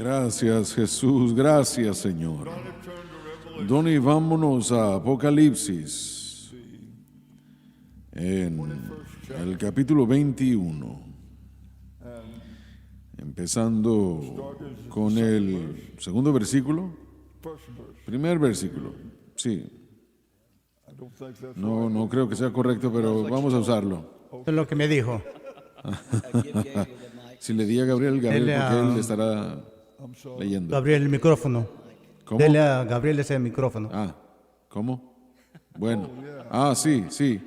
Gracias, Jesús. Gracias, Señor. Donny, vámonos a Apocalipsis, en el capítulo 21, empezando con el segundo versículo, primer versículo, sí. No creo que sea correcto, pero vamos a usarlo. Eso es lo que me dijo. Si le di a Gabriel, porque Dele a- él estará leyendo. Gabriel, el micrófono. ¿Cómo? Dele a Gabriel ese micrófono. Ah, ¿cómo? Bueno. Sí.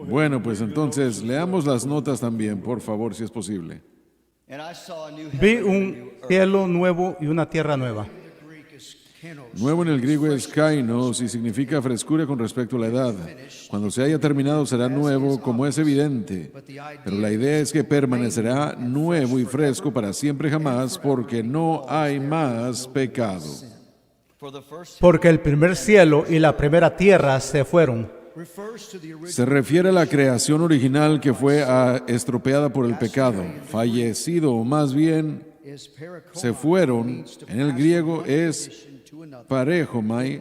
Bueno, pues entonces leamos las notas también, por favor, si es posible. Vi un cielo nuevo y una tierra nueva. Nuevo en el griego es kainos y significa frescura con respecto a la edad. Cuando se haya terminado será nuevo, como es evidente. Pero la idea es que permanecerá nuevo y fresco para siempre jamás, porque no hay más pecado. Porque el primer cielo y la primera tierra se fueron. Se refiere a la creación original que fue estropeada por el pecado, fallecido, o más bien se fueron. En el griego es parejomai,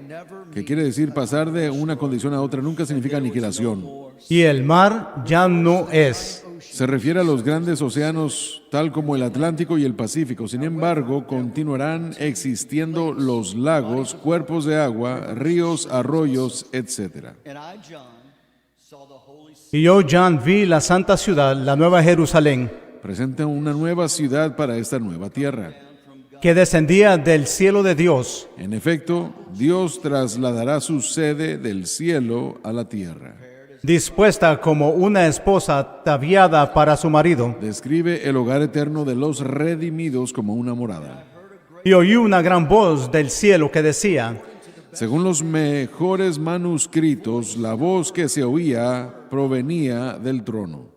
que quiere decir pasar de una condición a otra, nunca significa aniquilación. Y el mar ya no es. Se refiere a los grandes océanos, tal como el Atlántico y el Pacífico. Sin embargo, continuarán existiendo los lagos, cuerpos de agua, ríos, arroyos, etc. Y yo, John, vi la santa ciudad, la nueva Jerusalén, Presenta una nueva ciudad para esta nueva tierra. que descendía del cielo de Dios. En efecto, Dios trasladará su sede del cielo a la tierra. Dispuesta como una esposa ataviada para su marido. Describe el hogar eterno de los redimidos como una morada. Y oí una gran voz del cielo que decía: Según los mejores manuscritos, la voz que se oía provenía del trono.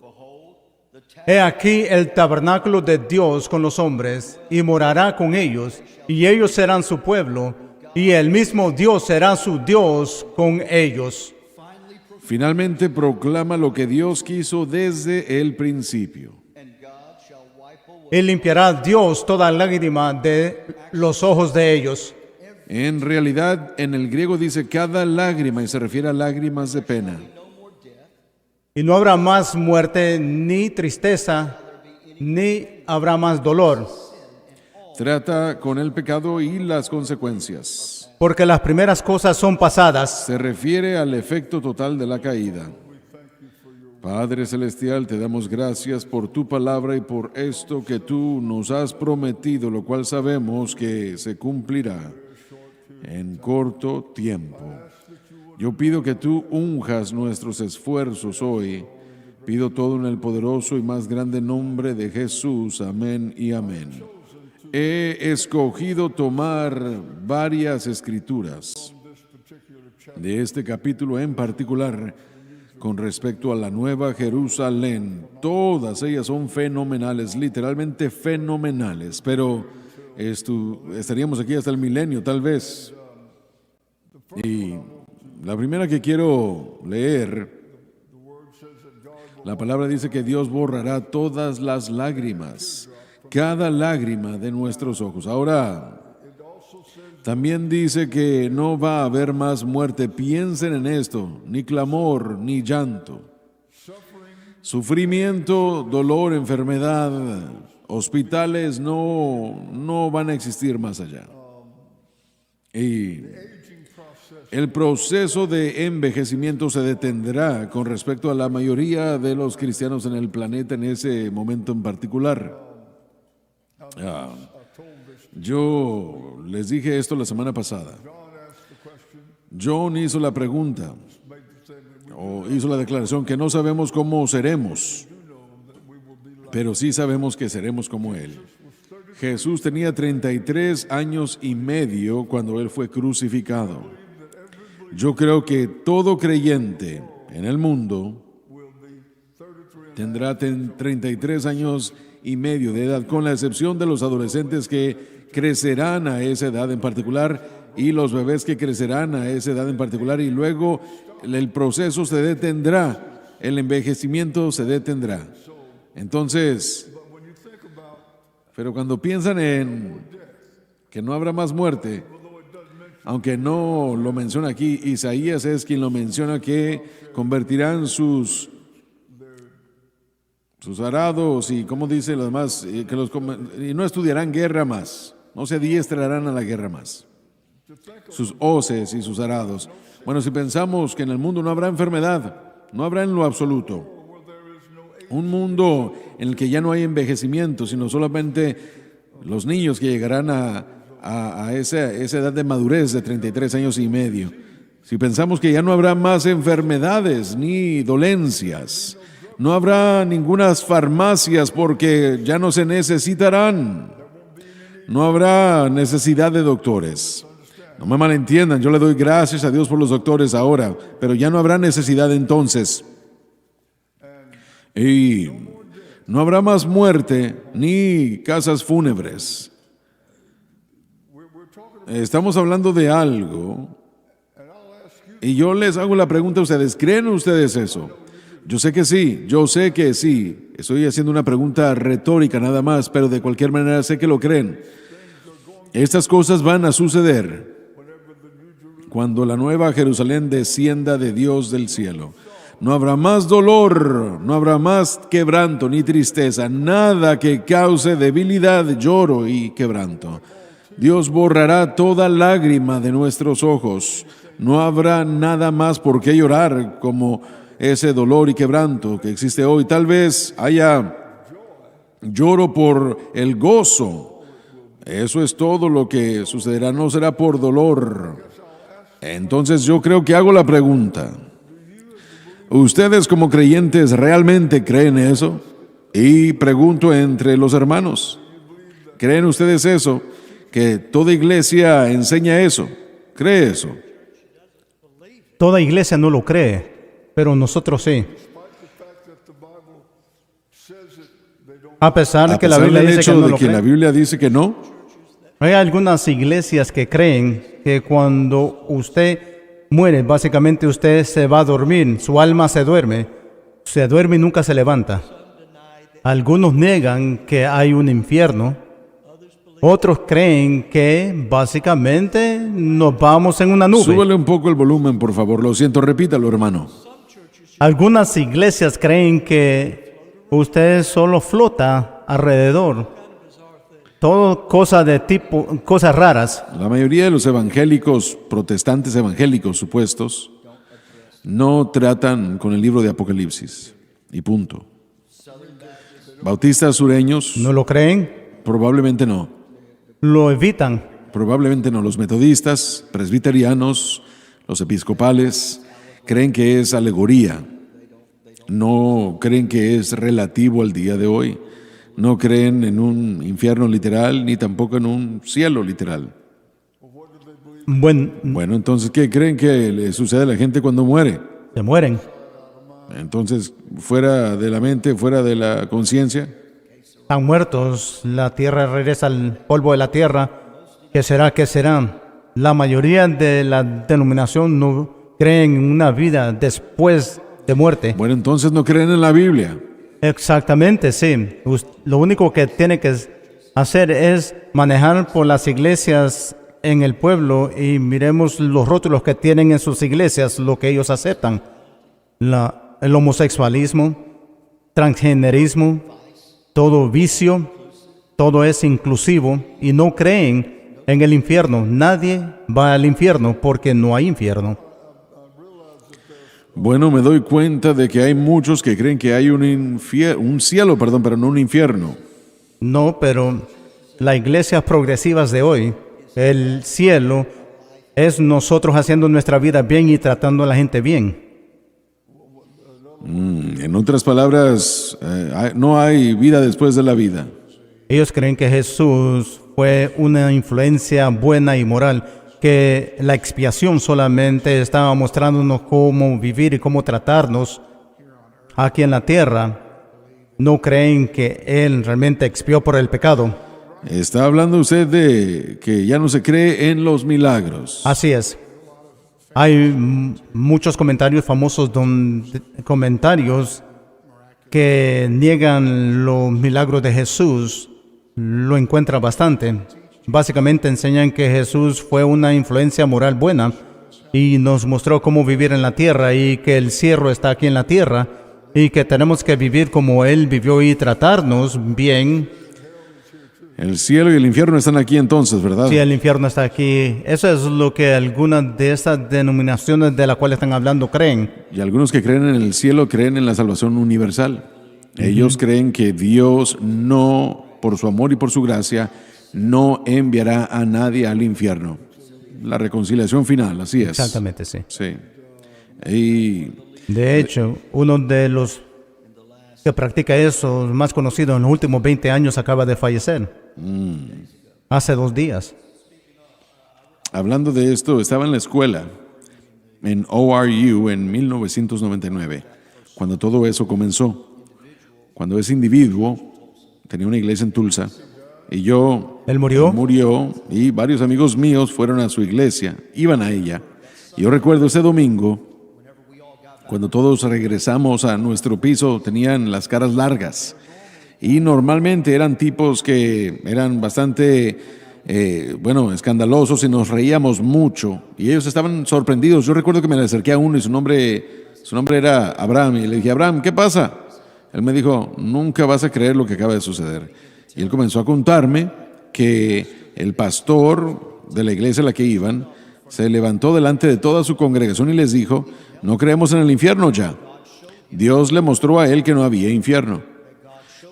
He aquí el tabernáculo de Dios con los hombres, y morará con ellos, y ellos serán su pueblo, y el mismo Dios será su Dios con ellos. Finalmente proclama lo que Dios quiso desde el principio. Y limpiará Dios toda lágrima de los ojos de ellos. En realidad, en el griego dice cada lágrima y se refiere a lágrimas de pena. Y no habrá más muerte, ni tristeza, ni habrá más dolor, Trata con el pecado y las consecuencias. porque las primeras cosas son pasadas. Se refiere al efecto total de la caída. Padre Celestial, te damos gracias por tu palabra y por esto que tú nos has prometido, lo cual sabemos que se cumplirá en corto tiempo. Yo pido que tú unjas nuestros esfuerzos hoy. Pido todo en el poderoso y más grande nombre de Jesús. Amén y amén. He escogido tomar varias escrituras de este capítulo en particular con respecto a la Nueva Jerusalén. Todas ellas son fenomenales, literalmente fenomenales, pero estaríamos aquí hasta el milenio tal vez. Y la primera que quiero leer, la palabra dice que Dios borrará todas las lágrimas, cada lágrima de nuestros ojos. Ahora, también dice que no va a haber más muerte. Piensen en esto, ni clamor, ni llanto. Sufrimiento, dolor, enfermedad, hospitales no van a existir más allá. Y el proceso de envejecimiento se detendrá con respecto a la mayoría de los cristianos en el planeta en ese momento en particular. Yo les dije esto la semana pasada. John hizo la pregunta, o hizo la declaración, que no sabemos cómo seremos, pero sí sabemos que seremos como Él. Jesús tenía 33 años y medio cuando Él fue crucificado. Yo creo que todo creyente en el mundo tendrá 33 años y medio de edad, con la excepción de los adolescentes que crecerán a esa edad en particular. y los bebés que crecerán a esa edad en particular, y luego el proceso se detendrá, el envejecimiento se detendrá. Entonces, pero cuando piensan en que no habrá más muerte, aunque no lo menciona aquí, Isaías es quien lo menciona, que convertirán sus arados y, como dice los demás, y no estudiarán guerra más, no se adiestrarán a la guerra más, sus hoces y sus arados. Bueno, si pensamos que en el mundo no habrá enfermedad, no habrá en lo absoluto un mundo en el que ya no hay envejecimiento, sino solamente los niños que llegarán a esa edad de madurez de 33 años y medio. Si pensamos que ya no habrá más enfermedades ni dolencias, no habrá ningunas farmacias porque ya no se necesitarán, no habrá necesidad de doctores. No me malentiendan, yo le doy gracias a Dios por los doctores ahora, pero ya no habrá necesidad entonces. Y no habrá más muerte ni casas fúnebres. Estamos hablando de algo, y yo les hago la pregunta a ustedes, ¿creen ustedes eso? Yo sé que sí, estoy haciendo una pregunta retórica nada más, pero de cualquier manera sé que lo creen. Estas cosas van a suceder cuando la nueva Jerusalén descienda de Dios del cielo. No habrá más dolor, no habrá más quebranto ni tristeza, nada que cause debilidad, lloro y quebranto. Dios borrará toda lágrima de nuestros ojos. No habrá nada más por qué llorar como ese dolor y quebranto que existe hoy. Tal vez haya lloro por el gozo. Eso es todo lo que sucederá, no será por dolor. Entonces yo creo que hago la pregunta: ¿ustedes como creyentes realmente creen eso? Y pregunto entre los hermanos, ¿creen ustedes eso? Que toda iglesia enseña eso, ¿cree eso? Toda iglesia no lo cree, pero nosotros sí. A pesar de que la Biblia dice que no lo cree. La Biblia dice que no. Hay algunas iglesias que creen que cuando usted muere, básicamente usted se va a dormir, su alma se duerme y nunca se levanta. Algunos niegan que hay un infierno. Otros creen que básicamente nos vamos en una nube. Súbele un poco el volumen, por favor. Lo siento, repítalo, hermano. Algunas iglesias creen que usted solo flota alrededor. Todo cosas raras. La mayoría de los evangélicos, protestantes evangélicos supuestos, no tratan con el libro de Apocalipsis. Y punto. Bautistas sureños. ¿No lo creen? Probablemente no. Lo evitan. Probablemente no. Los metodistas, presbiterianos, los episcopales creen que es alegoría. No creen que es relativo al día de hoy. No creen en un infierno literal ni tampoco en un cielo literal. Bueno, entonces, ¿qué creen que le sucede a la gente cuando muere? Se mueren. Entonces, fuera de la mente, fuera de la conciencia. Están muertos, la tierra regresa al polvo de la tierra. ¿Qué será? ¿Qué será? La mayoría de la denominación no creen en una vida después de muerte. Bueno, entonces no creen en la Biblia. Exactamente, sí. Lo único que tiene que hacer es manejar por las iglesias en el pueblo y miremos los rótulos que tienen en sus iglesias, lo que ellos aceptan. El homosexualismo, transgenerismo, todo vicio, todo es inclusivo y no creen en el infierno. Nadie va al infierno porque no hay infierno. Bueno, me doy cuenta de que hay muchos que creen que hay un cielo, pero no un infierno. No, pero las iglesias progresivas de hoy, el cielo es nosotros haciendo nuestra vida bien y tratando a la gente bien. En otras palabras, no hay vida después de la vida. Ellos creen que Jesús fue una influencia buena y moral, que la expiación solamente estaba mostrándonos cómo vivir y cómo tratarnos aquí en la tierra. No creen que Él realmente expió por el pecado. Está hablando usted de que ya no se cree en los milagros. Así es. Hay muchos comentarios famosos, comentarios que niegan los milagros de Jesús. Lo encuentra bastante. Básicamente enseñan que Jesús fue una influencia moral buena y nos mostró cómo vivir en la tierra y que el cielo está aquí en la tierra y que tenemos que vivir como Él vivió y tratarnos bien. El cielo y el infierno están aquí entonces, ¿verdad? Sí, el infierno está aquí. Eso es lo que algunas de estas denominaciones de las cuales están hablando creen. Y algunos que creen en el cielo creen en la salvación universal. Ellos creen que Dios no, por su amor y por su gracia, no enviará a nadie al infierno. La reconciliación final, así es. Exactamente, sí. Sí. Y De hecho, uno de los que practica eso, más conocido en los últimos 20 años, acaba de fallecer. Hace 2 días. hablando de esto, estaba en la escuela, en ORU, en 1999, cuando todo eso comenzó. Cuando ese individuo tenía una iglesia en Tulsa, y ¿Él murió? Murió, y varios amigos míos fueron a su iglesia, iban a ella. Y yo recuerdo ese domingo, cuando todos regresamos a nuestro piso, tenían las caras largas. Y normalmente eran tipos que eran bastante, escandalosos, y nos reíamos mucho. Y ellos estaban sorprendidos. Yo recuerdo que me le acerqué a uno y su nombre era Abraham. Y le dije, Abraham, ¿qué pasa? Él me dijo, nunca vas a creer lo que acaba de suceder. Y él comenzó a contarme que el pastor de la iglesia a la que iban se levantó delante de toda su congregación y les dijo, no creemos en el infierno ya. Dios le mostró a él que no había infierno.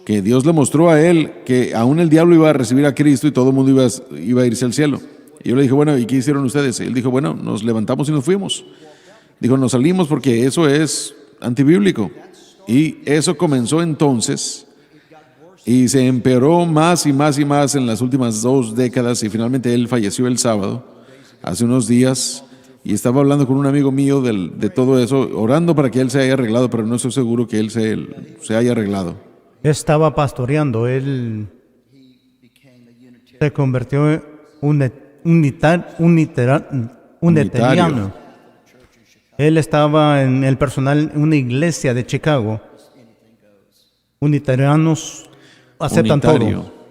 Que Dios le mostró a él que aún el diablo iba a recibir a Cristo y todo el mundo iba a irse al cielo. Y yo le dije, bueno, ¿y qué hicieron ustedes? Y él dijo, bueno, nos levantamos y nos fuimos. Dijo, nos salimos porque eso es antibíblico. Y eso comenzó entonces y se empeoró más y más y más en las últimas 2 décadas, y finalmente él falleció el sábado, hace unos días, y estaba hablando con un amigo mío de todo eso, orando para que él se haya arreglado, pero no estoy seguro que él se haya arreglado. Estaba pastoreando, él se convirtió en unitariano. Él estaba en el personal en una iglesia de Chicago. Unitarianos aceptan Unitario. todo.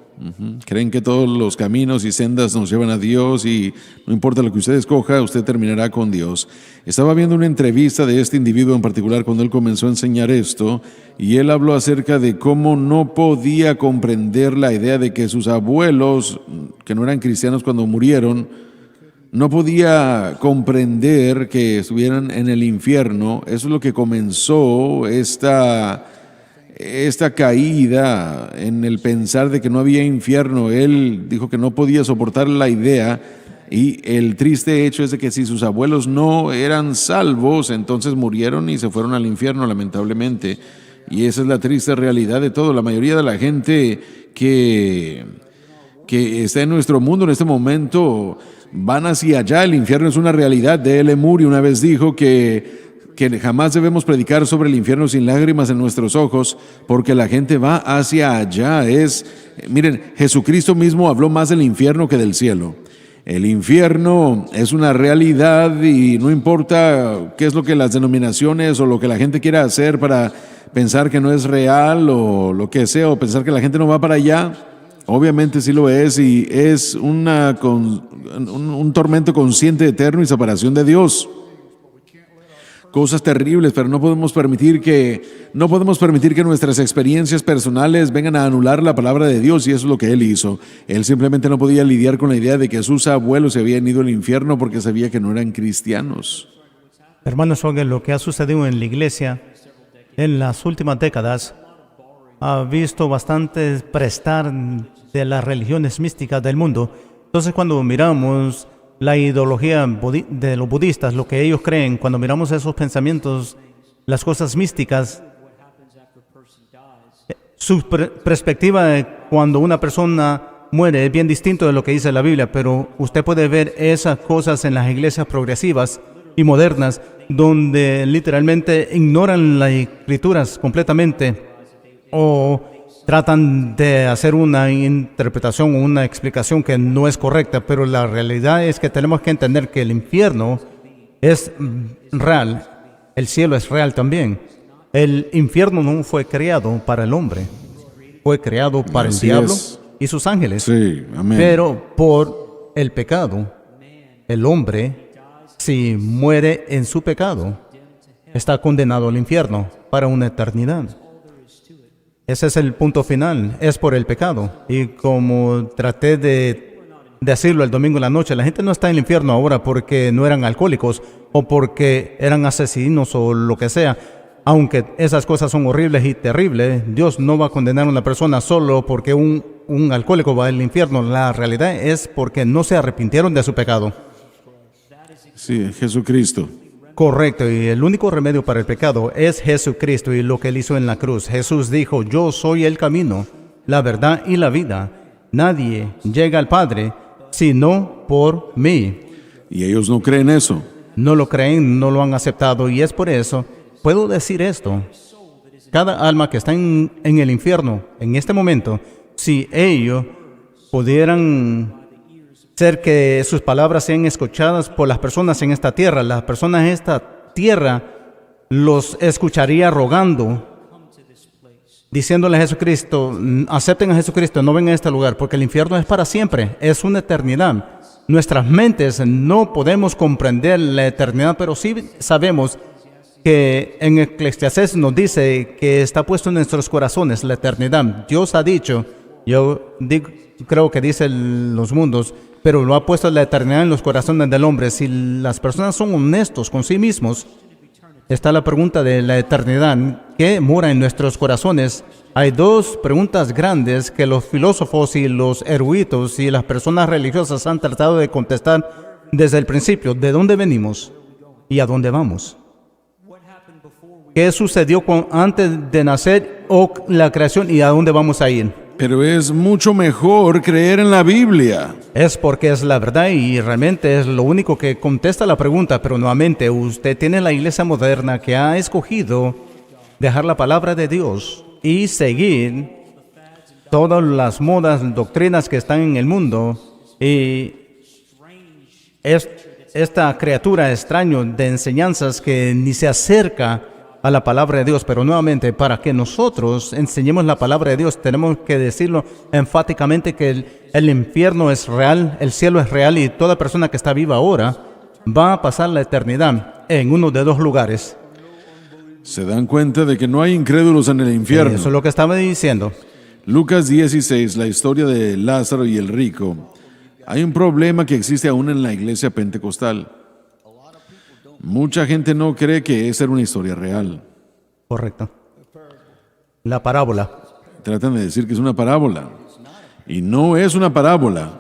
Creen que todos los caminos y sendas nos llevan a Dios, y no importa lo que usted escoja, usted terminará con Dios. Estaba viendo una entrevista de este individuo en particular cuando él comenzó a enseñar esto, y él habló acerca de cómo no podía comprender la idea de que sus abuelos, que no eran cristianos cuando murieron, no podía comprender que estuvieran en el infierno. Eso es lo que comenzó esta caída en el pensar de que no había infierno. Él dijo que no podía soportar la idea, y el triste hecho es de que si sus abuelos no eran salvos, entonces murieron y se fueron al infierno, lamentablemente. Y esa es la triste realidad de todo. La mayoría de la gente que está en nuestro mundo en este momento van hacia allá. El infierno es una realidad. D.L. Moody una vez dijo que jamás debemos predicar sobre el infierno sin lágrimas en nuestros ojos, porque la gente va hacia allá. Miren, Jesucristo mismo habló más del infierno que del cielo. El infierno es una realidad, y no importa qué es lo que las denominaciones o lo que la gente quiera hacer para pensar que no es real o lo que sea, o pensar que la gente no va para allá. Obviamente sí lo es, y es un tormento consciente, eterno y separación de Dios. Cosas terribles, pero no podemos permitir que nuestras experiencias personales vengan a anular la palabra de Dios, y eso es lo que él hizo. Él simplemente no podía lidiar con la idea de que sus abuelos se habían ido al infierno porque sabía que no eran cristianos. Hermanos, oigan, lo que ha sucedido en la iglesia en las últimas décadas ha visto bastante prestar de las religiones místicas del mundo. Entonces, cuando miramos la ideología de los budistas, lo que ellos creen, cuando miramos esos pensamientos, las cosas místicas, su perspectiva de cuando una persona muere es bien distinto de lo que dice la Biblia, pero usted puede ver esas cosas en las iglesias progresivas y modernas, donde literalmente ignoran las escrituras completamente, o tratan de hacer una interpretación o una explicación que no es correcta, pero la realidad es que tenemos que entender que el infierno es real, el cielo es real también. El infierno no fue creado para el hombre, fue creado para el Así diablo es. y sus ángeles. Sí, amén. Pero por el pecado, el hombre, si muere en su pecado, está condenado al infierno para una eternidad. Ese es el punto final, es por el pecado. Y como traté de decirlo el domingo en la noche, la gente no está en el infierno ahora porque no eran alcohólicos o porque eran asesinos o lo que sea. Aunque esas cosas son horribles y terribles, Dios no va a condenar a una persona solo porque un alcohólico va al infierno. La realidad es porque no se arrepintieron de su pecado. Sí, Jesucristo. Correcto, y el único remedio para el pecado es Jesucristo y lo que Él hizo en la cruz. Jesús dijo, yo soy el camino, la verdad y la vida. Nadie llega al Padre sino por mí. Y ellos no creen eso. No lo creen, no lo han aceptado y es por eso, puedo decir esto. Cada alma que está en el infierno en este momento, si ellos pudieran ser que sus palabras sean escuchadas por las personas en esta tierra, las personas en esta tierra los escucharía rogando, diciéndole a Jesucristo, acepten a Jesucristo, no vengan a este lugar, porque el infierno es para siempre, es una eternidad. Nuestras mentes no podemos comprender la eternidad, pero sí sabemos que en Eclesiastés nos dice que está puesto en nuestros corazones la eternidad. Dios ha dicho, creo que dice los mundos, pero lo ha puesto la eternidad en los corazones del hombre. Si las personas son honestos con sí mismos, está la pregunta de la eternidad que mora en nuestros corazones. Hay dos preguntas grandes que los filósofos y los eruditos y las personas religiosas han tratado de contestar desde el principio. ¿De dónde venimos y a dónde vamos? ¿Qué sucedió antes de nacer o la creación y a dónde vamos a ir? Pero es mucho mejor creer en la Biblia. Es porque es la verdad y realmente es lo único que contesta la pregunta, pero nuevamente usted tiene la iglesia moderna que ha escogido dejar la palabra de Dios y seguir todas las modas, doctrinas que están en el mundo y esta criatura extraña de enseñanzas que ni se acerca a la palabra de Dios, pero nuevamente para que nosotros enseñemos la palabra de Dios tenemos que decirlo enfáticamente que el infierno es real, el cielo es real y toda persona que está viva ahora va a pasar la eternidad en uno de dos lugares. Se dan cuenta de que no hay incrédulos en el infierno. Eso es lo que estaba diciendo. Lucas 16, la historia de Lázaro y el rico. Hay un problema que existe aún en la iglesia pentecostal. Mucha gente no cree que esa era una historia real. Correcto. La parábola. Tratan de decir que es una parábola. Y no es una parábola.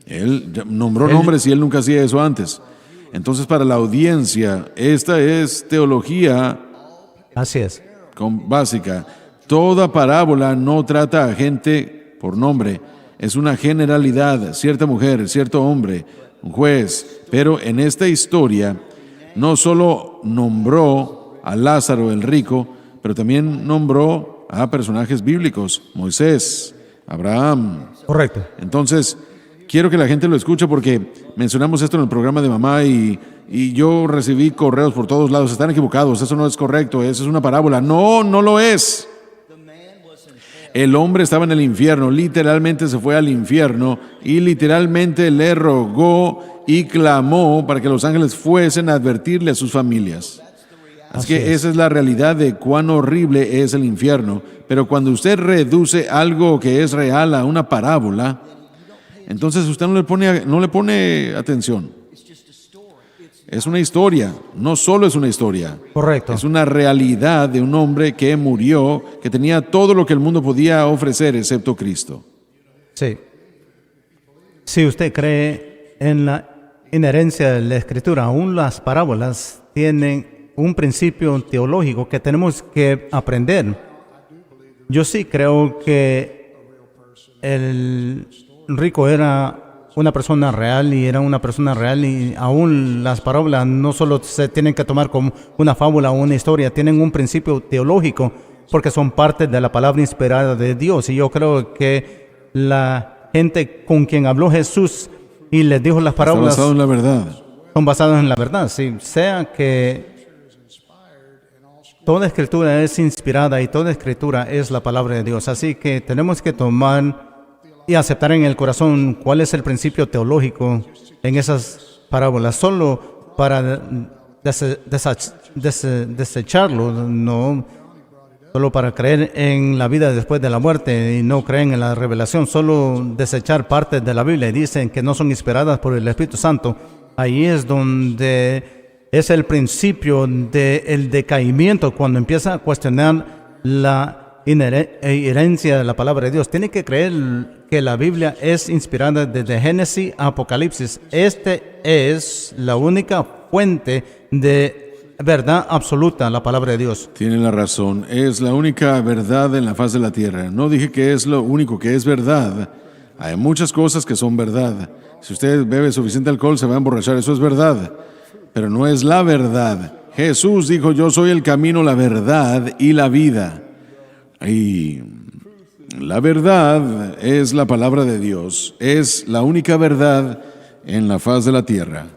Él nombró nombres y él nunca hacía eso antes. Entonces, para la audiencia, esta es teología Así es. básica. Toda parábola no trata a gente por nombre. Es una generalidad. Cierta mujer, cierto hombre, un juez. Pero en esta historia no solo nombró a Lázaro el rico, pero también nombró a personajes bíblicos, Moisés, Abraham. Correcto. Entonces, quiero que la gente lo escuche porque mencionamos esto en el programa de mamá y yo recibí correos por todos lados. Están equivocados, eso no es correcto, eso es una parábola. No, no lo es. El hombre estaba en el infierno, literalmente se fue al infierno y literalmente le rogó y clamó para que los ángeles fuesen a advertirle a sus familias. Así que esa es la realidad de cuán horrible es el infierno. Pero cuando usted reduce algo que es real a una parábola, entonces usted no le pone atención. Es una historia, no solo es una historia. Correcto. Es una realidad de un hombre que murió, que tenía todo lo que el mundo podía ofrecer excepto Cristo. Sí. Si usted cree en la inherencia de la Escritura, aún las parábolas tienen un principio teológico que tenemos que aprender. Yo sí creo que el rico era una persona real y aún las parábolas no solo se tienen que tomar como una fábula o una historia, tienen un principio teológico porque son parte de la palabra inspirada de Dios. Y yo creo que la gente con quien habló Jesús y les dijo las Está parábolas basado en la verdad. son basadas en la verdad. Sí, sea que toda escritura es inspirada y toda escritura es la palabra de Dios. Así que tenemos que tomar y aceptar en el corazón cuál es el principio teológico en esas parábolas. Solo para desecharlo, no solo para creer en la vida después de la muerte y no creer en la revelación, solo desechar partes de la Biblia y dicen que no son inspiradas por el Espíritu Santo. Ahí es donde es el principio del decaimiento, cuando empieza a cuestionar la herencia de la palabra de Dios. Tiene que creer que la Biblia es inspirada desde Génesis a Apocalipsis. Este es la única fuente de verdad absoluta, la palabra de Dios. Tiene la razón. Es la única verdad en la faz de la tierra. No dije que es lo único que es verdad. Hay muchas cosas que son verdad. Si usted bebe suficiente alcohol, se va a emborrachar. Eso es verdad. Pero no es la verdad. Jesús dijo: yo soy el camino, la verdad y la vida. Y la verdad es la palabra de Dios. Es la única verdad en la faz de la tierra.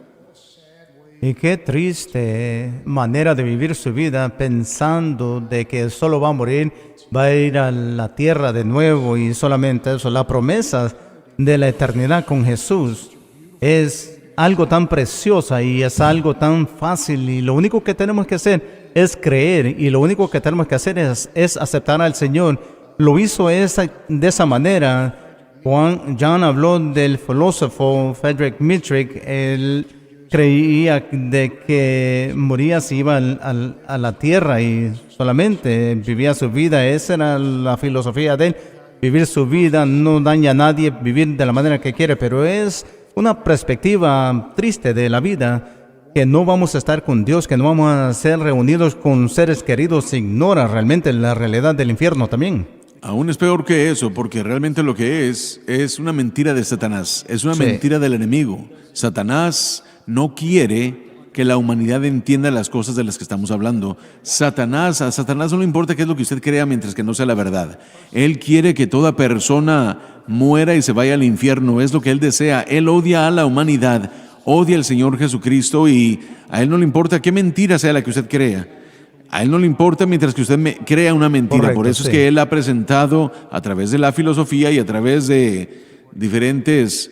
Y qué triste manera de vivir su vida pensando de que solo va a morir, va a ir a la tierra de nuevo y solamente eso. La promesa de la eternidad con Jesús es algo tan preciosa y es algo tan fácil, y lo único que tenemos que hacer es creer, y lo único que tenemos que hacer es aceptar al Señor. Lo hizo de esa manera. John habló del filósofo Friedrich Nietzsche. Él creía de que moría si iba a la tierra y solamente vivía su vida. Esa era la filosofía de él: vivir su vida, no daña a nadie, vivir de la manera que quiere. Pero es una perspectiva triste de la vida, que no vamos a estar con Dios, que no vamos a ser reunidos con seres queridos. Se ignora realmente la realidad del infierno también. Aún es peor que eso, porque realmente lo que es una mentira de Satanás, es una mentira del enemigo. Satanás no quiere que la humanidad entienda las cosas de las que estamos hablando. A Satanás no le importa qué es lo que usted crea mientras que no sea la verdad. Él quiere que toda persona muera y se vaya al infierno, es lo que él desea. Él odia a la humanidad, odia al Señor Jesucristo, y a él no le importa qué mentira sea la que usted crea. A él no le importa mientras que usted crea una mentira. Correcto, por eso sí. es que él ha presentado a través de la filosofía y a través de diferentes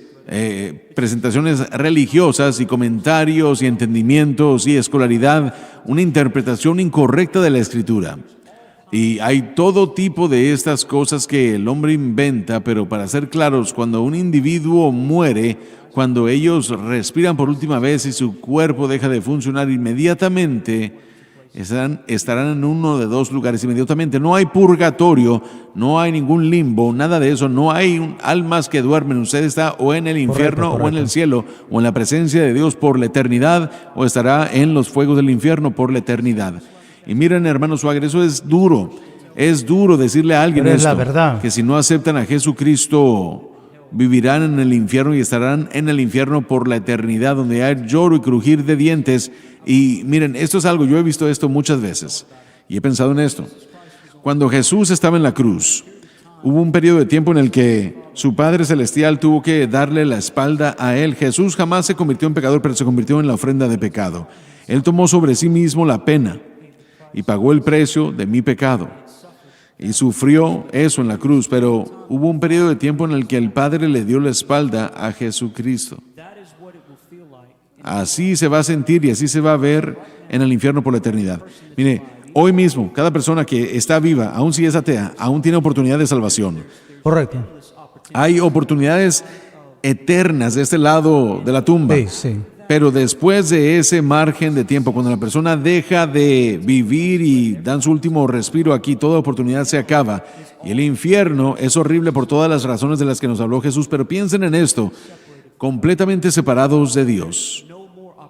presentaciones religiosas y comentarios y entendimientos y escolaridad, una interpretación incorrecta de la Escritura. Y hay todo tipo de estas cosas que el hombre inventa, pero para ser claros, cuando un individuo muere, cuando ellos respiran por última vez y su cuerpo deja de funcionar, inmediatamente estarán en uno de dos lugares inmediatamente. No hay purgatorio, no hay ningún limbo, nada de eso. No hay almas que duermen. Usted está o en el infierno o en el cielo, o en la presencia de Dios por la eternidad, o estará en los fuegos del infierno por la eternidad. Y miren, hermano Swagger, eso es duro. Es duro decirle a alguien Pero es esto, la verdad. que si no aceptan a Jesucristo, vivirán en el infierno y estarán en el infierno por la eternidad, donde hay lloro y crujir de dientes. Y miren, esto es algo, yo he visto esto muchas veces y he pensado en esto. Cuando Jesús estaba en la cruz, hubo un periodo de tiempo en el que su Padre Celestial tuvo que darle la espalda a él. Jesús jamás se convirtió en pecador, pero se convirtió en la ofrenda de pecado. Él tomó sobre sí mismo la pena y pagó el precio de mi pecado. Y sufrió eso en la cruz, pero hubo un periodo de tiempo en el que el Padre le dio la espalda a Jesucristo. Así se va a sentir y así se va a ver en el infierno por la eternidad. Mire, hoy mismo, cada persona que está viva, aun si es atea, aún tiene oportunidad de salvación. Correcto. Hay oportunidades eternas de este lado de la tumba. Sí, sí. Pero después de ese margen de tiempo, cuando la persona deja de vivir y dan su último respiro aquí, toda oportunidad se acaba. Y el infierno es horrible por todas las razones de las que nos habló Jesús. Pero piensen en esto: completamente separados de Dios.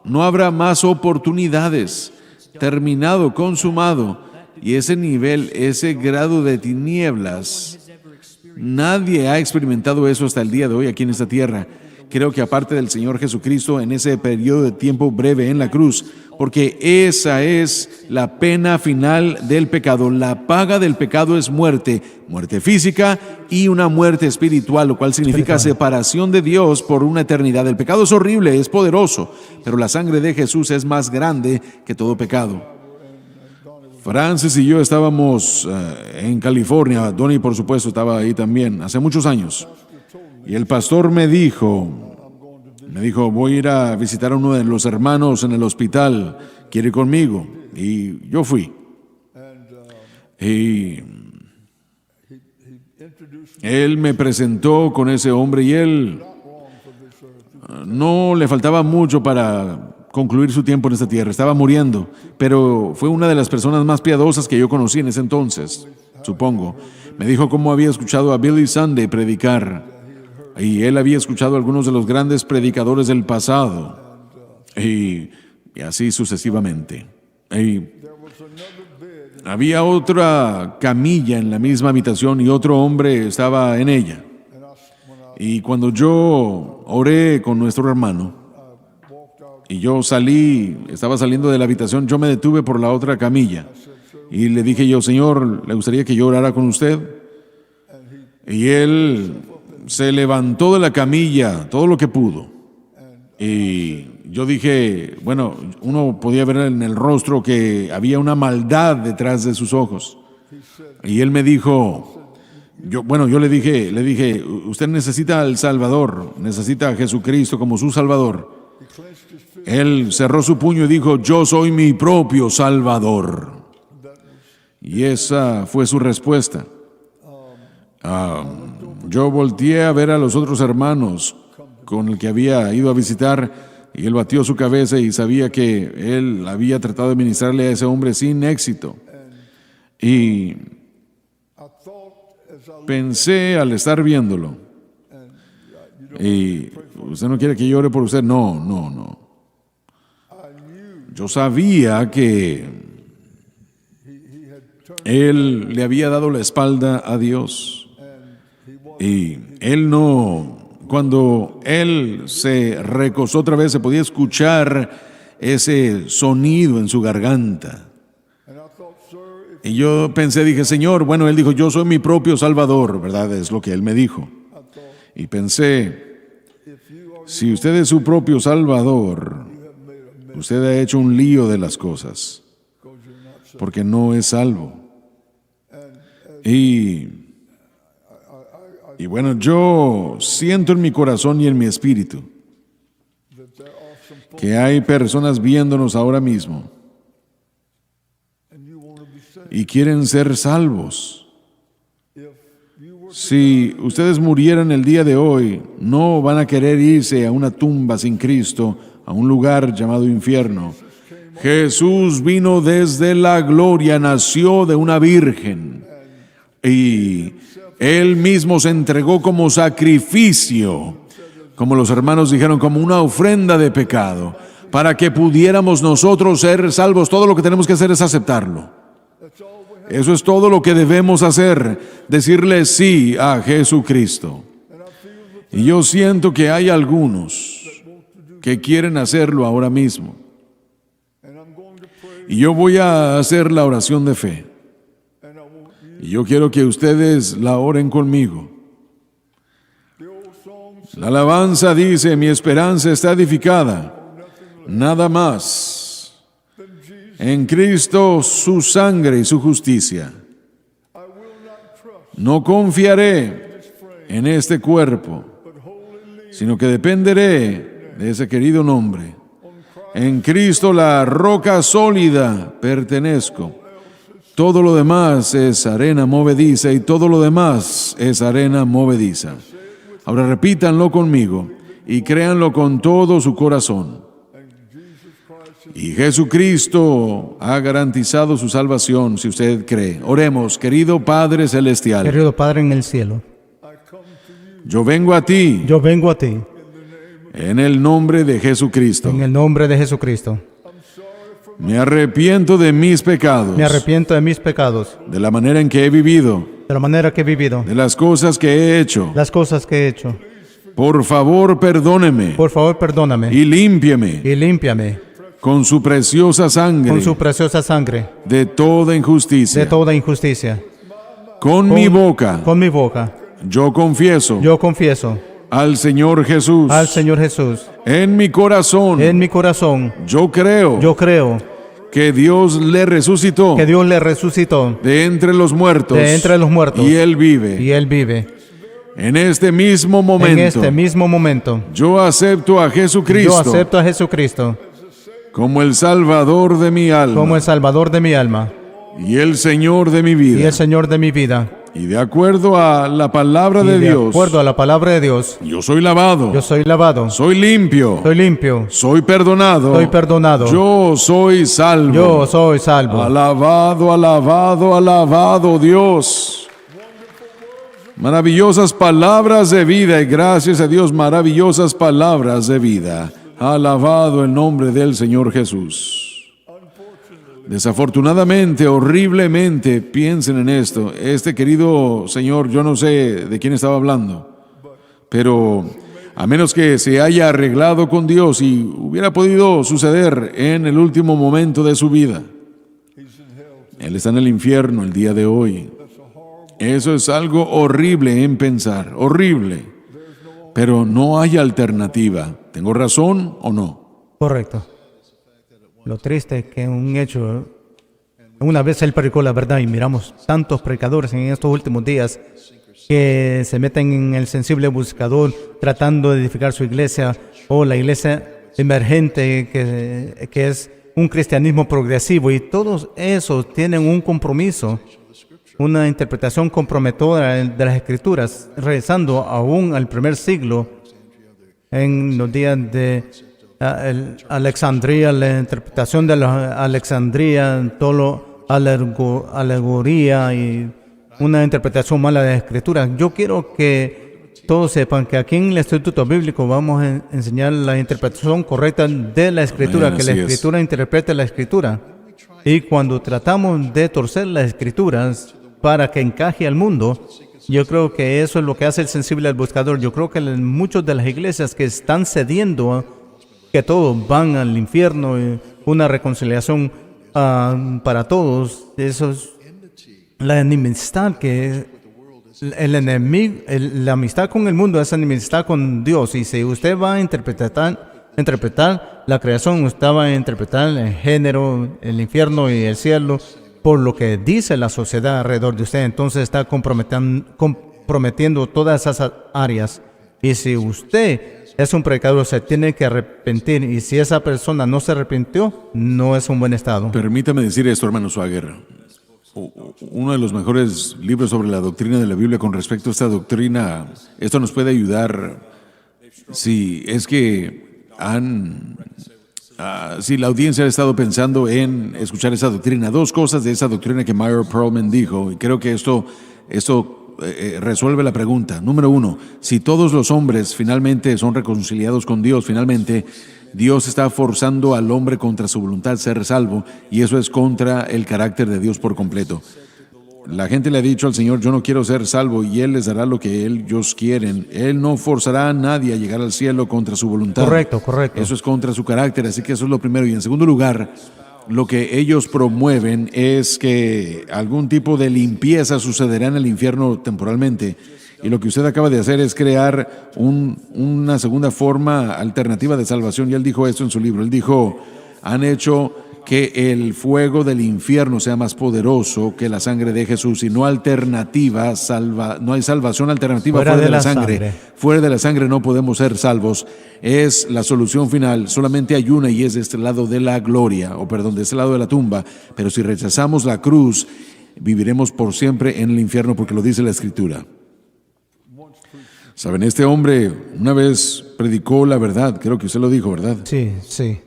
No habrá más oportunidades. Terminado, consumado. Y ese nivel, ese grado de tinieblas, nadie ha experimentado eso hasta el día de hoy aquí en esta tierra. creo que aparte del Señor Jesucristo en ese periodo de tiempo breve en la cruz, porque esa es la pena final del pecado. La paga del pecado es muerte, muerte física y una muerte espiritual, lo cual significa separación de Dios por una eternidad. El pecado es horrible, es poderoso, pero la sangre de Jesús es más grande que todo pecado. Francis y yo estábamos en California, Donnie por supuesto estaba ahí también, hace muchos años. Y el pastor me dijo, voy a ir a visitar a uno de los hermanos en el hospital, ¿quiere ir conmigo? Y yo fui. Y él me presentó con ese hombre y él no le faltaba mucho para concluir su tiempo en esta tierra, estaba muriendo, pero fue una de las personas más piadosas que yo conocí en ese entonces, supongo. Me dijo cómo había escuchado a Billy Sunday predicar, y él había escuchado a algunos de los grandes predicadores del pasado, y así sucesivamente. Y había otra camilla en la misma habitación y otro hombre estaba en ella. Y cuando yo oré con nuestro hermano, y yo estaba saliendo de la habitación, yo me detuve por la otra camilla y le dije yo, Señor, ¿le gustaría que yo orara con usted? Y él se levantó de la camilla todo lo que pudo. Y yo dije, bueno, uno podía ver en el rostro que había una maldad detrás de sus ojos. Y él me dijo, yo le dije, usted necesita al Salvador, necesita a Jesucristo como su Salvador. Él cerró su puño y dijo, yo soy mi propio Salvador. Y esa fue su respuesta. Yo volteé a ver a los otros hermanos con el que había ido a visitar y él batió su cabeza y sabía que él había tratado de ministrarle a ese hombre sin éxito. Y pensé al estar viéndolo, y usted no quiere que yo ore por usted, no. Yo sabía que él le había dado la espalda a Dios y él no, cuando él se recostó otra vez se podía escuchar ese sonido en su garganta. Y yo pensé, dije, Señor, bueno, él dijo, yo soy mi propio Salvador, ¿verdad? Es lo que él me dijo. Y pensé, si usted es su propio Salvador, usted ha hecho un lío de las cosas, porque no es salvo. Y bueno, yo siento en mi corazón y en mi espíritu que hay personas viéndonos ahora mismo y quieren ser salvos. Si ustedes murieran el día de hoy, no van a querer irse a una tumba sin Cristo, a un lugar llamado infierno. Jesús vino desde la gloria, nació de una virgen y Él mismo se entregó como sacrificio, como los hermanos dijeron, como una ofrenda de pecado, para que pudiéramos nosotros ser salvos. Todo lo que tenemos que hacer es aceptarlo. Eso es todo lo que debemos hacer, decirle sí a Jesucristo. Y yo siento que hay algunos que quieren hacerlo ahora mismo. Y yo voy a hacer la oración de fe. Y yo quiero que ustedes la oren conmigo. La alabanza dice, mi esperanza está edificada, nada más, en Cristo su sangre y su justicia. No confiaré en este cuerpo, sino que dependeré de ese querido nombre. En Cristo, la roca sólida, pertenezco. Todo lo demás es arena movediza y todo lo demás es arena movediza. Ahora repítanlo conmigo y créanlo con todo su corazón. Y Jesucristo ha garantizado su salvación si usted cree. Oremos, querido Padre Celestial. Querido Padre en el cielo, yo vengo a ti. yo vengo a ti En el nombre de Jesucristo. en el nombre de Jesucristo. Me arrepiento de mis pecados. Me arrepiento de mis pecados, De la manera en que he vivido. de la manera que he vivido, De las cosas que he hecho. las cosas que he hecho. Por favor, perdóneme Por favor, perdóname y límpieme y límpiame con su preciosa sangre con su preciosa sangre de toda injusticia. de toda injusticia. Con mi boca Con mi boca, yo confieso yo confieso al Señor Jesús. al Señor Jesús. En mi corazón En mi corazón, yo creo yo creo que Dios le resucitó que Dios le resucitó de entre los muertos, de entre los muertos y Él vive. y Él vive. En este mismo momento, En este mismo momento, yo acepto a Jesucristo yo acepto a Jesucristo como el Salvador de mi alma como el Salvador de mi alma y el Señor de mi y vida. el Señor de mi vida. Y de acuerdo a la palabra Y de de Dios, acuerdo a la palabra de Dios, yo soy lavado, yo soy lavado, soy limpio, soy limpio, soy perdonado, soy perdonado, yo soy salvo. yo soy salvo. Alabado, alabado, alabado Dios. Maravillosas palabras de vida, y gracias a Dios, maravillosas palabras de vida. Alabado el nombre del Señor Jesús. Desafortunadamente, horriblemente, piensen en esto. Este querido señor, yo no sé de quién estaba hablando, pero a menos que se haya arreglado con Dios y hubiera podido suceder en el último momento de su vida, él está en el infierno el día de hoy. Eso es algo horrible en pensar, horrible, pero no hay alternativa. ¿Tengo razón o no? Correcto. Lo triste es que un hecho, una vez él predicó la verdad y miramos tantos predicadores en estos últimos días que se meten en el sensible buscador tratando de edificar su iglesia o la iglesia emergente que es un cristianismo progresivo, y todos esos tienen un compromiso, una interpretación comprometedora de las Escrituras, regresando aún al primer siglo, en los días de Alejandría, la interpretación de la Alejandría, todo alegoría y una interpretación mala de la Escritura. Yo quiero que todos sepan que aquí en el Instituto Bíblico vamos a enseñar la interpretación correcta de la Escritura, Amén, que la así es. Escritura interprete la Escritura. Y cuando tratamos de torcer las Escrituras para que encaje al mundo, yo creo que eso es lo que hace el sensible al buscador. Yo creo que muchas de las iglesias que están cediendo que todos van al infierno, una reconciliación para todos, eso es la enemistad que el enemigo, la amistad con el mundo es enemistad con Dios. Y si usted va a interpretar la creación, usted va a interpretar el género, el infierno y el cielo por lo que dice la sociedad alrededor de usted, entonces está comprometiendo todas esas áreas. Y si usted es un pecador, se tiene que arrepentir, y si esa persona no se arrepintió, no es un buen estado. Permítame decir esto, hermano Swagger. Uno de los mejores libros sobre la doctrina de la Biblia con respecto a esta doctrina, esto nos puede ayudar si es que si la audiencia ha estado pensando en escuchar esa doctrina. Dos cosas de esa doctrina que Meyer Pearlman dijo, y creo que esto resuelve la pregunta. Número uno, si todos los hombres finalmente son reconciliados con Dios, finalmente Dios está forzando al hombre contra su voluntad ser salvo, y eso es contra el carácter de Dios por completo. La gente le ha dicho al Señor, yo no quiero ser salvo, y Él les dará lo que ellos quieren. Él no forzará a nadie a llegar al cielo contra su voluntad. Correcto, correcto. Eso es contra su carácter, así que eso es lo primero. Y en segundo lugar, lo que ellos promueven es que algún tipo de limpieza sucederá en el infierno temporalmente. Y lo que usted acaba de hacer es crear una segunda forma alternativa de salvación. Y él dijo esto en su libro. Él dijo, han hecho que el fuego del infierno sea más poderoso que la sangre de Jesús, y no hay salvación alternativa fuera de la sangre. Fuera de la sangre no podemos ser salvos. Es la solución final. Solamente hay una, y es de este lado de la gloria, de este lado de la tumba. Pero si rechazamos la cruz, viviremos por siempre en el infierno, porque lo dice la Escritura. Saben, este hombre una vez predicó la verdad. Creo que usted lo dijo, ¿verdad? Sí, sí.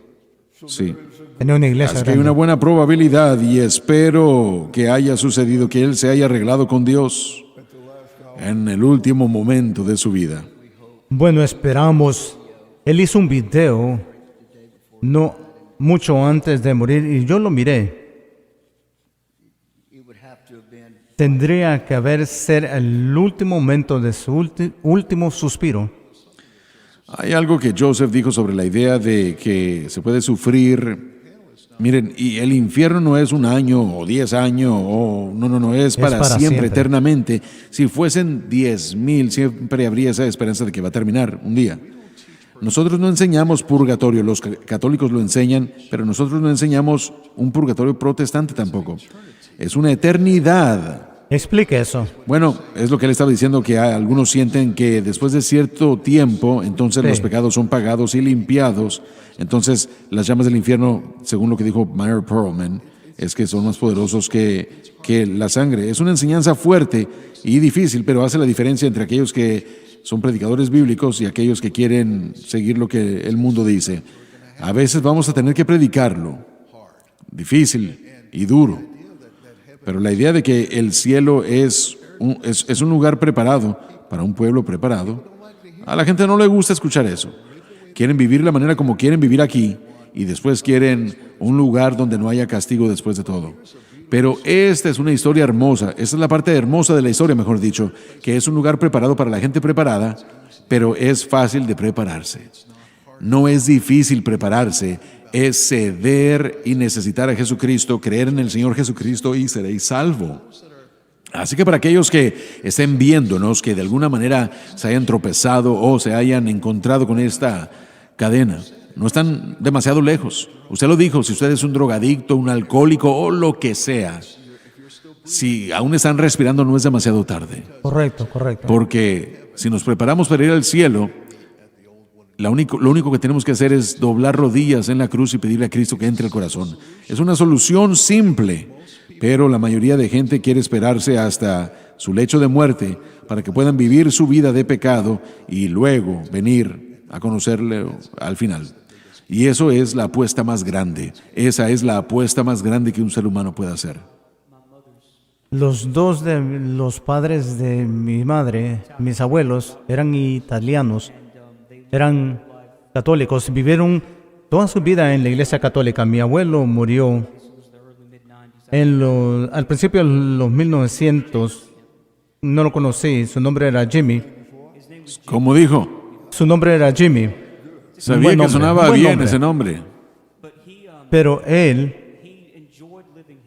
Sí. En una iglesia Así que hay grande. una buena probabilidad, y espero que haya sucedido, que él se haya arreglado con Dios en el último momento de su vida. Bueno, esperamos. Él hizo un video no mucho antes de morir, y yo lo miré. Tendría que haber ser el último momento de su último suspiro. Hay algo que Joseph dijo sobre la idea de que se puede sufrir. Miren, y el infierno no es un año o 10 años, o no, es para siempre, eternamente. Si fuesen 10,000, siempre habría esa esperanza de que va a terminar un día. Nosotros no enseñamos purgatorio, los católicos lo enseñan, pero nosotros no enseñamos un purgatorio protestante tampoco. Es una eternidad. Explique eso. Bueno, es lo que él estaba diciendo, que algunos sienten que después de cierto tiempo, entonces los pecados son pagados y limpiados. Entonces, las llamas del infierno, según lo que dijo Meyer Perlman, es que son más poderosos que la sangre. Es una enseñanza fuerte y difícil, pero hace la diferencia entre aquellos que son predicadores bíblicos y aquellos que quieren seguir lo que el mundo dice. A veces vamos a tener que predicarlo, difícil y duro. Pero la idea de que el cielo es un lugar preparado para un pueblo preparado, a la gente no le gusta escuchar eso. Quieren vivir la manera como quieren vivir aquí y después quieren un lugar donde no haya castigo después de todo. Pero esta es una historia hermosa, esta es la parte hermosa de la historia, mejor dicho, que es un lugar preparado para la gente preparada, pero es fácil de prepararse. No es difícil prepararse, es ceder y necesitar a Jesucristo, creer en el Señor Jesucristo y seréis salvo. Así que para aquellos que estén viéndonos, que de alguna manera se hayan tropezado o se hayan encontrado con esta cadena, no están demasiado lejos. Usted lo dijo, si usted es un drogadicto, un alcohólico o lo que sea, si aún están respirando no es demasiado tarde. Correcto. Porque si nos preparamos para ir al cielo, lo único que tenemos que hacer es doblar rodillas en la cruz y pedirle a Cristo que entre al corazón. Es una solución simple, pero la mayoría de gente quiere esperarse hasta su lecho de muerte para que puedan vivir su vida de pecado y luego venir a conocerle al final. Y eso es la apuesta más grande. Esa es la apuesta más grande que un ser humano puede hacer. Los dos de los padres de mi madre, mis abuelos, eran italianos. Eran católicos, vivieron toda su vida en la iglesia católica. Mi abuelo murió al principio de los 1900, no lo conocí, su nombre era Jimmy. ¿Cómo dijo? Su nombre era Jimmy. Sabía que sonaba bien ese nombre. Pero él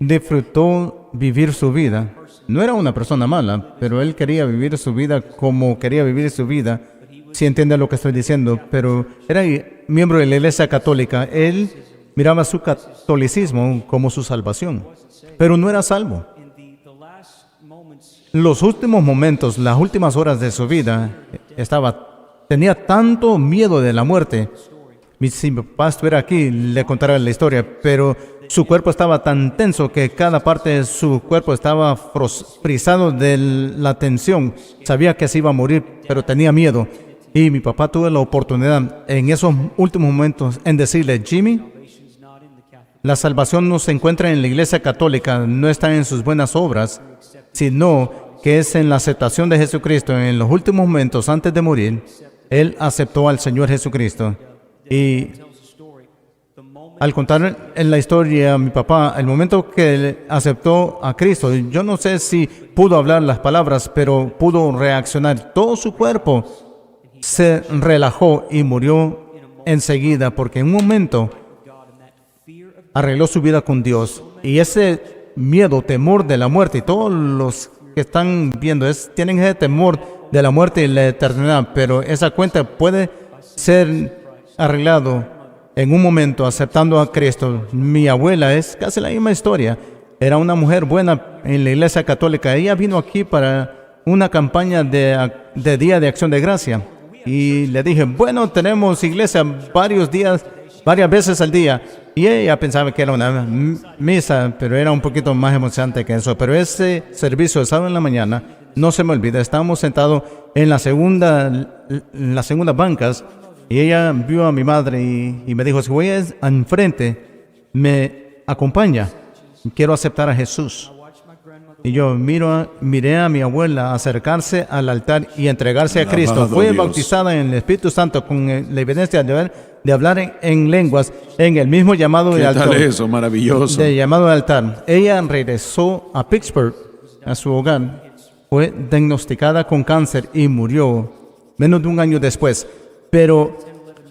disfrutó vivir su vida. No era una persona mala, pero él quería vivir su vida como quería vivir su vida. Si entiende lo que estoy diciendo, pero era miembro de la iglesia católica. Él miraba su catolicismo como su salvación, pero no era salvo. Los últimos momentos, las últimas horas de su vida, tenía tanto miedo de la muerte. Si mi papá estuviera aquí, le contara la historia, pero su cuerpo estaba tan tenso que cada parte de su cuerpo estaba frisado de la tensión. Sabía que se iba a morir, pero tenía miedo. Y mi papá tuvo la oportunidad en esos últimos momentos en decirle: Jimmy, la salvación no se encuentra en la iglesia católica, no está en sus buenas obras, sino que es en la aceptación de Jesucristo. En los últimos momentos, antes de morir, él aceptó al Señor Jesucristo. Y al contar en la historia a mi papá, el momento que él aceptó a Cristo, yo no sé si pudo hablar las palabras, pero pudo reaccionar. Todo su cuerpo se relajó y murió enseguida, porque en un momento arregló su vida con Dios. Y ese miedo, temor de la muerte, y todos los que están viendo tienen ese temor de la muerte y la eternidad, pero esa cuenta puede ser arreglado en un momento aceptando a Cristo. Mi abuela es casi la misma historia. Era una mujer buena en la iglesia católica. Ella vino aquí para una campaña de Día de Acción de Gracia. Y le dije, bueno, tenemos iglesia varias veces al día. Y ella pensaba que era una misa, pero era un poquito más emocionante que eso. Pero ese servicio de sábado en la mañana, no se me olvida, estábamos sentados en las segundas bancas y ella vio a mi madre y me dijo: si voy enfrente, me acompaña, quiero aceptar a Jesús. Y yo miré a mi abuela acercarse al altar y entregarse a Cristo. Fue bautizada en el Espíritu Santo con la evidencia de hablar en lenguas en el mismo llamado de altar. ¿Qué tal eso? Maravilloso. De llamado de altar. Ella regresó a Pittsburgh, a su hogar. Fue diagnosticada con cáncer y murió menos de un año después. Pero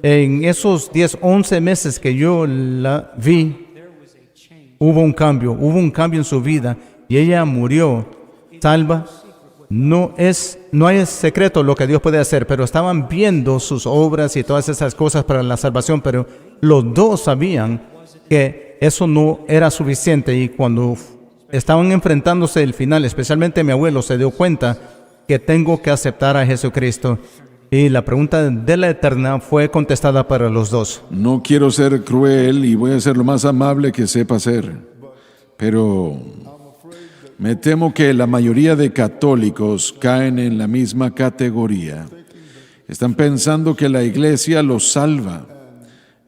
en esos 10, 11 meses que yo la vi, hubo un cambio en su vida y ella murió salva. No hay secreto lo que Dios puede hacer, pero estaban viendo sus obras y todas esas cosas para la salvación, pero los dos sabían que eso no era suficiente y cuando estaban enfrentándose el final, especialmente mi abuelo se dio cuenta que tengo que aceptar a Jesucristo. Y la pregunta de la eterna fue contestada para los dos. No quiero ser cruel y voy a ser lo más amable que sepa ser, pero me temo que la mayoría de católicos caen en la misma categoría. Están pensando que la iglesia los salva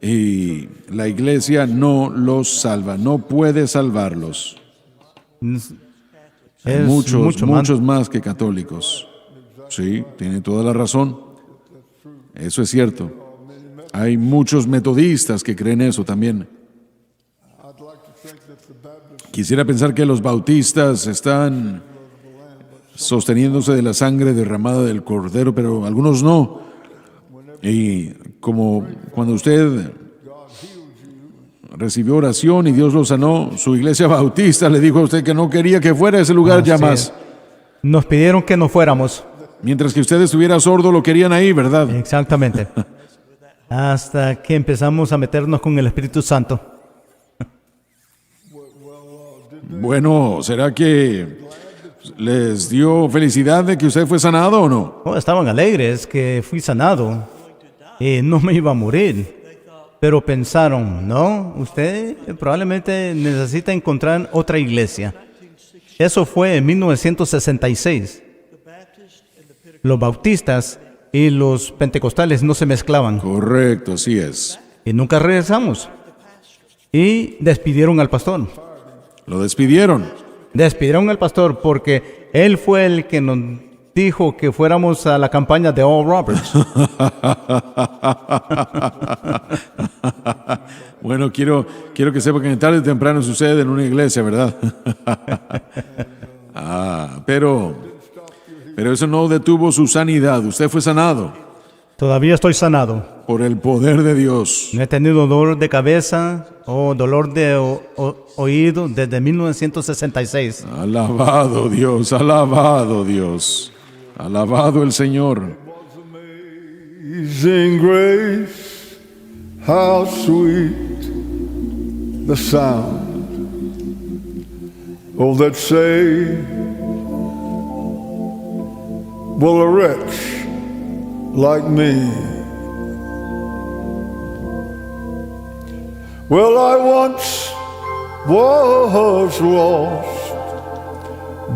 y la iglesia no los salva, no puede salvarlos. Hay muchos más que católicos. Sí, tiene toda la razón. Eso es cierto. Hay muchos metodistas que creen eso también. Quisiera pensar que los bautistas están sosteniéndose de la sangre derramada del Cordero, pero algunos no. Y como cuando usted recibió oración y Dios lo sanó, su iglesia bautista le dijo a usted que no quería que fuera a ese lugar ya más. Nos pidieron que no fuéramos. Mientras que usted estuviera sordo, lo querían ahí, ¿verdad? Exactamente. Hasta que empezamos a meternos con el Espíritu Santo. Bueno, ¿será que les dio felicidad de que usted fue sanado o no? Oh, estaban alegres que fui sanado y no me iba a morir. Pero pensaron, no, usted probablemente necesita encontrar otra iglesia. Eso fue en 1966. Los bautistas y los pentecostales no se mezclaban. Correcto, así es. Y nunca regresamos. Y despidieron al pastor. Lo despidieron. Despidieron al pastor porque él fue el que nos dijo que fuéramos a la campaña de Oral Roberts. Bueno, quiero que sepa que tarde o temprano sucede en una iglesia, ¿verdad? Pero eso no detuvo su sanidad. Usted fue sanado. Todavía estoy sanado. Por el poder de Dios. No he tenido dolor de cabeza o dolor de oído desde 1966. Alabado Dios, alabado Dios. Alabado el Señor. Amazing grace, how sweet the sound, oh, that saved, well, a wretch like me. Well, I once was lost,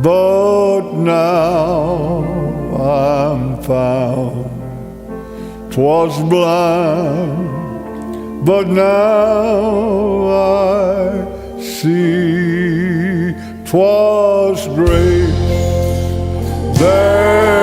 but now I'm found. 'Twas blind, but now I see. 'Twas grace that